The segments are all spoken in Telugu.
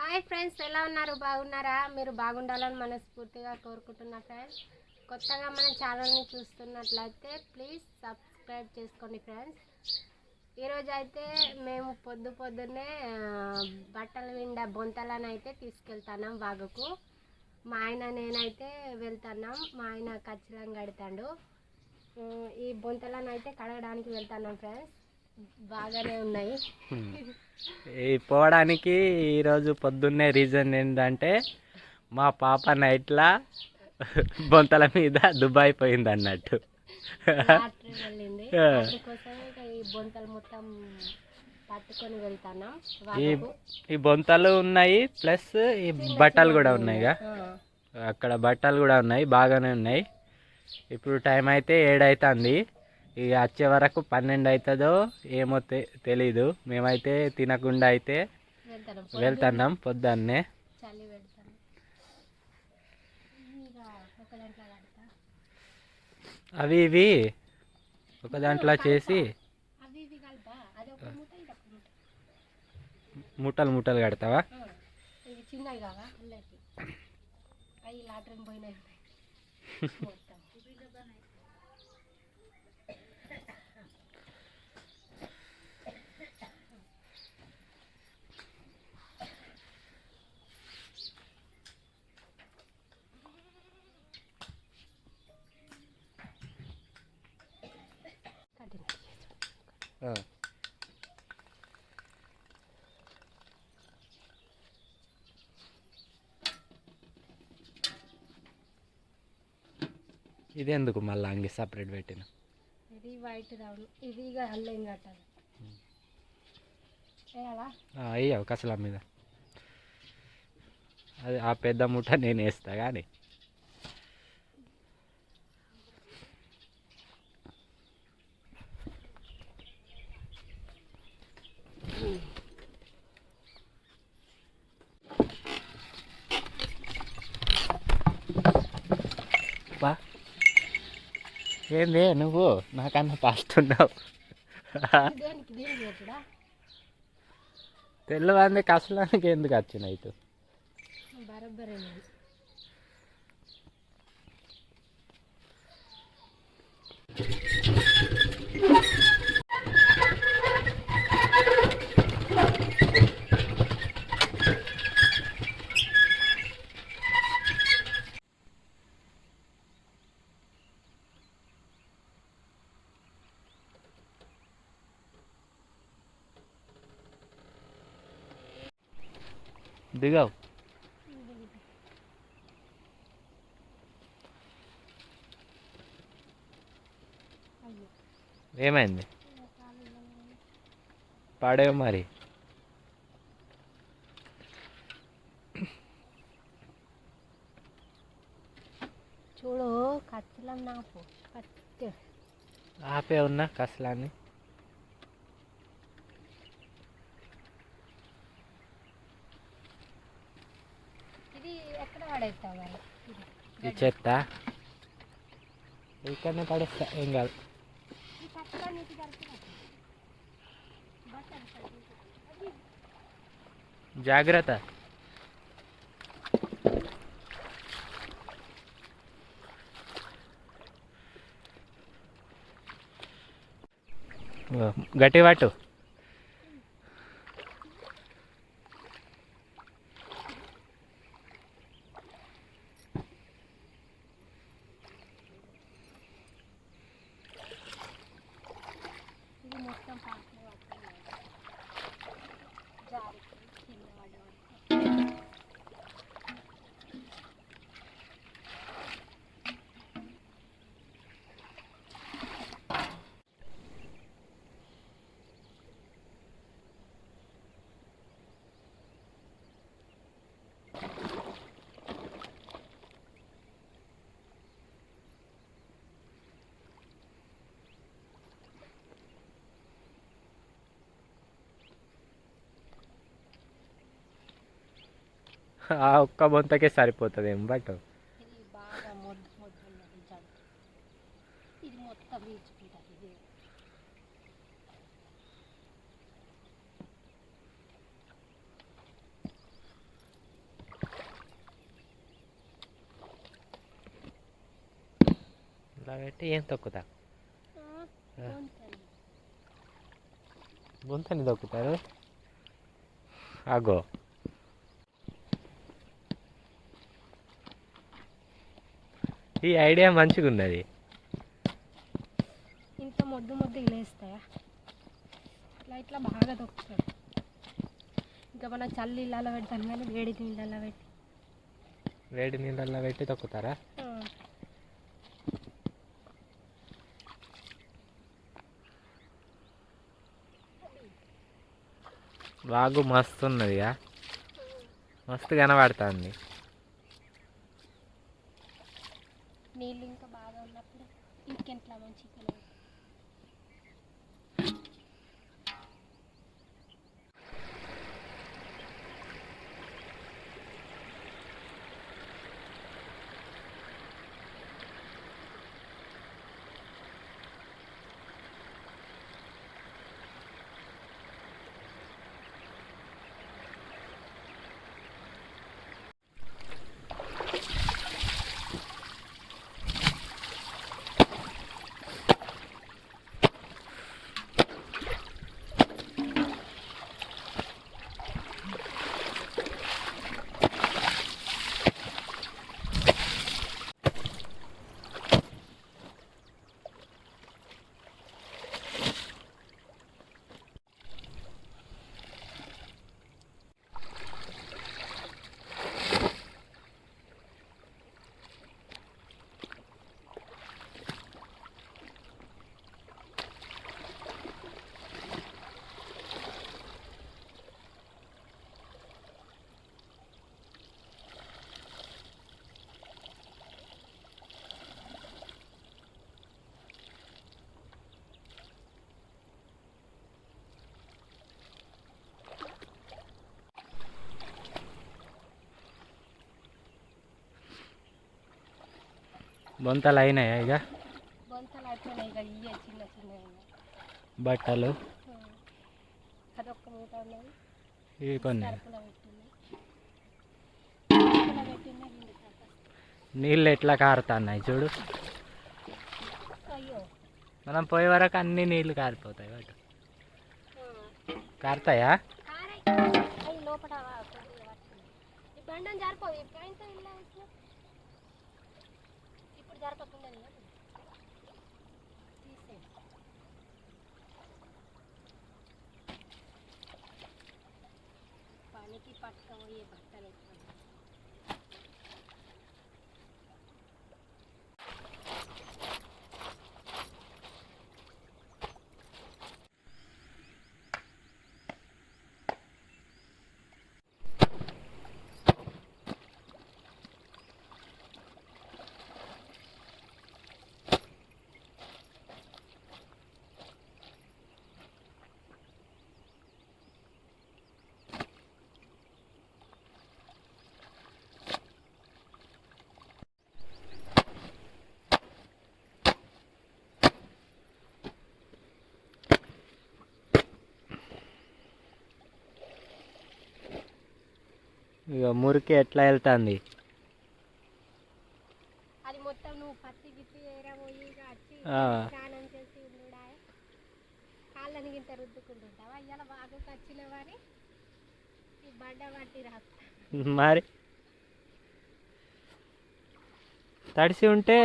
హాయ్ ఫ్రెండ్స్, ఎలా ఉన్నారు? బాగున్నారా? మీరు బాగుండాలని మనస్ఫూర్తిగా కోరుకుంటున్నా ఫ్రెండ్స్. కొత్తగా మన ఛానల్ని చూస్తున్నట్లయితే ప్లీజ్ సబ్స్క్రైబ్ చేసుకోండి ఫ్రెండ్స్. ఈరోజు అయితే మేము పొద్దున్నే బట్టలు విండా బొంతలను అయితే తీసుకెళ్తున్నాం వాగుకు. మా ఆయన నేనైతే వెళ్తున్నాం. మా ఆయన ఖచ్చితంగా కడతాడు. ఈ బొంతలను అయితే కడగడానికి వెళ్తున్నాం ఫ్రెండ్స్. బాగానే ఉన్నాయి. ఈ పోవడానికి ఈరోజు పొద్దున్నే రీజన్ ఏంటంటే మా పాప నైట్లా బొంతల మీద దుబాయ్ పోయింది అన్నట్టు. వెళ్ళింది. అందుకోసం ఈ బొంతలు మొత్తం పట్టుకొని వెళ్తున్నాం. ఈ బొంతలు ఉన్నాయి, ప్లస్ ఈ బట్టలు కూడా ఉన్నాయిగా. అక్కడ బట్టలు కూడా ఉన్నాయి, బాగానే ఉన్నాయి. ఇప్పుడు టైం అయితే 7 అవుతుంది. ఇక వచ్చే వరకు 12 అవుతుందో ఏమో తెలీదు. మేమైతే తినకుండా అయితే వెళ్తున్నాం పొద్దున్నే. అవి ఇవి ఒక దాంట్లో చేసి ముట్టలు ముట్టలు కడతావా? చిన్నవి కావా? అవి లాట్రిన్ పోయినాయి. ఇది ఎందుకు మళ్ళీ అంగి సపరేట్ పెట్టిన? ఇది వైట్ రౌండ్, ఇది అల్లేం కట్టాలి. అయ్యావు కసల మీద. అది ఆ పెద్ద ముఠ నేను వేస్తా కానీ. బా ఏంది నువ్వు నాకన్నా ఫాస్ట్ ఉన్నావు. తెల్లవాంది కసలానికి ఎందుకు వచ్చినాయి? దిగావు. ఏమైంది? పాడేవు మరి. చూడు కచ్చలన్నా ఆపే ఉన్నా కసలాన్ని. ఈ చెత్త ఇక్కడనే పడేస్తా, ఏం కాదు. జాగ్రత్త. గట్టి పట్టు. ఆ ఒక్క బొంతకే సరిపోతుంది ఏం బట్ అలా పెట్టి ఏం తొక్కుతా బొంతని తొక్కుతారు అగో. ఈ ఐడియా మంచిగా ఉన్నది. ఇంత మొద్దు మొద్దు ఇలేస్తాయా ఇట్లా ఇట్లా బాగా తొక్కుతారు. ఇంకా మన చల్లి నీళ్ళలో పెడతాను కానీ వేడి నీళ్ళల్లో పెట్టి తొక్కుతారా? వాగు మస్తు ఉన్నదిగా, మస్తు కనబడుతుంది. నీళ్ళు ఇంకా బాగా ఉన్నప్పుడు ఇంకెంట్లా మంచిగా బొంతలు అయినాయా ఇక? బొంతలు అయిపోయినాయి ఇక ఇయ్యే చిన్న చిన్న బట్టలు అదొక్క మూట ఉన్నది. ఇవి కొన్ని నీళ్ళు ఎట్లా కారుతున్నాయి చూడు. అయ్యో మనం పోయే వరకు అన్ని నీళ్ళు కారిపోతాయి. వాటి కారుతాయా? అవి లోపల ఈ బండం జారిపోదు ఇప్పుడు జరపకుండా తీసే పనికి పట్టుకపోయే బట్టలు ఇక మురికి ఎట్లా వెళ్తుంది. అది మొత్తం నువ్వు పత్తి గిత్తి పోయి వచ్చి స్నానం చేసి ఉండుడా కాళ్ళని గింత రుద్దుకుంటుంటావా? ఇవాళ బాగా వచ్చిన వారి ఈ బండ పట్టి రాస్తా. మరి తడిసి ఉంటే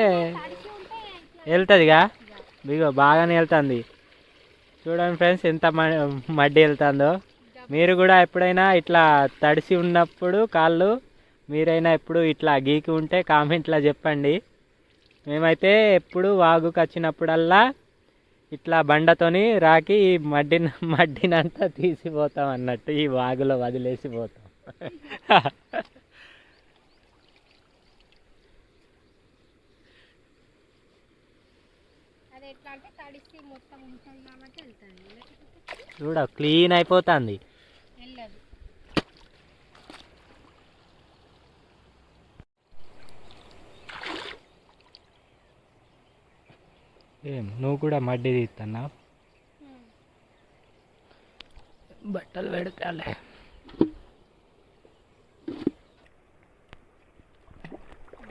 వెళ్తుందిగా. ఇగో బాగానే వెళ్తుంది. చూడండి ఫ్రెండ్స్ ఎంత మడ్డి వెళ్తుందో. మీరు కూడా ఎప్పుడైనా ఇట్లా తడిసి ఉన్నప్పుడు కాళ్ళు మీరైనా ఎప్పుడు ఇట్లా గీకి ఉంటే కామెంట్లో చెప్పండి. మేమైతే ఎప్పుడు వాగుకి వచ్చినప్పుడల్లా ఇట్లా బండతోని రాకి ఈ మడ్డినంతా తీసిపోతాం అన్నట్టు, ఈ వాగులో వదిలేసిపోతాం. చూడ క్లీన్ అయిపోతుంది. ఏం నువ్వు కూడా మడ్డి తీస్తున్నావు? బట్టలు పెడతాలే.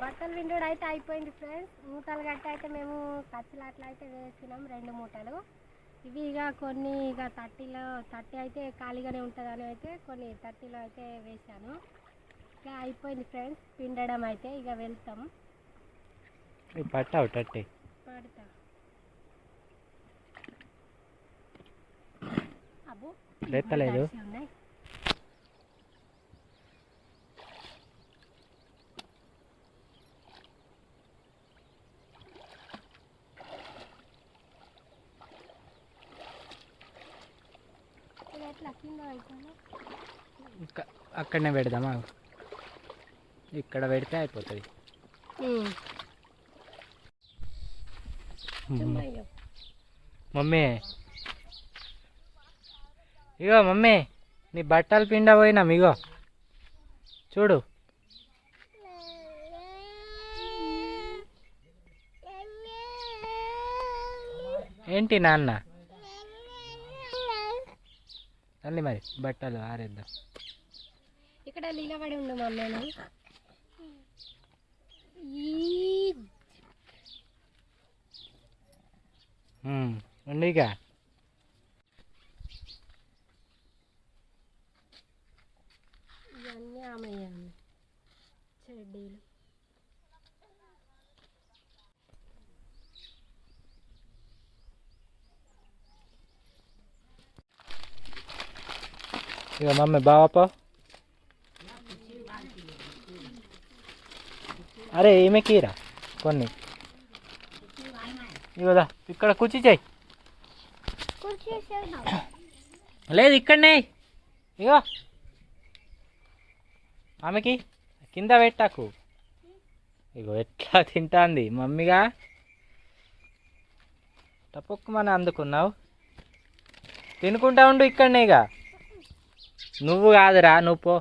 బట్టలు విండుడు అయితే అయిపోయింది ఫ్రెండ్స్. మూటలు గట్టి అయితే మేము కచ్చిలు అట్లా అయితే వేసినాం 2 మూటలు. ఇవి ఇక కొన్ని ఇక 30 అయితే ఖాళీగానే ఉంటుందని అయితే కొన్ని 30లో అయితే వేసాను. ఇక అయిపోయింది ఫ్రెండ్స్ పిండడం అయితే. ఇక వెళ్తాం. పట్టావు టట్టి పడతా. అబ్బో లేతలేదు. ఉన్నాయి. ఎట్లా కింద అయిపోయింది. అక్కడనే పెడదామా? ఇక్కడ పెడితే అయిపోతుంది. మమ్మీ ఇగో మమ్మీ నీ బట్టలు పిండ పోయినాం. ఇగో చూడు. ఏంటి నాన్న? తల్లి మరి బట్టలు ఆరేద్దాం. ఇక్కడ నిలబడి ఉండు మమ్మీ. ఉండిగా ఇవన్నీ ఆమెయ్యాను చెడ్డీలు. ఇక మమ్మీ బావపో. అరే ఈమెకిరా కొన్ని. ఇగోదా ఇక్కడ కుర్చీ చేయి. లేదు ఇక్కడనే. ఇగో ఆమెకి కింద పెట్టాకు. ఇగో ఎట్లా తింటాంది మమ్మీగా. తప్పకుండా అందుకున్నావు. తినుకుంటా ఉండు ఇక్కడనే. ఇక నువ్వు కాదురా, నువ్వు పో.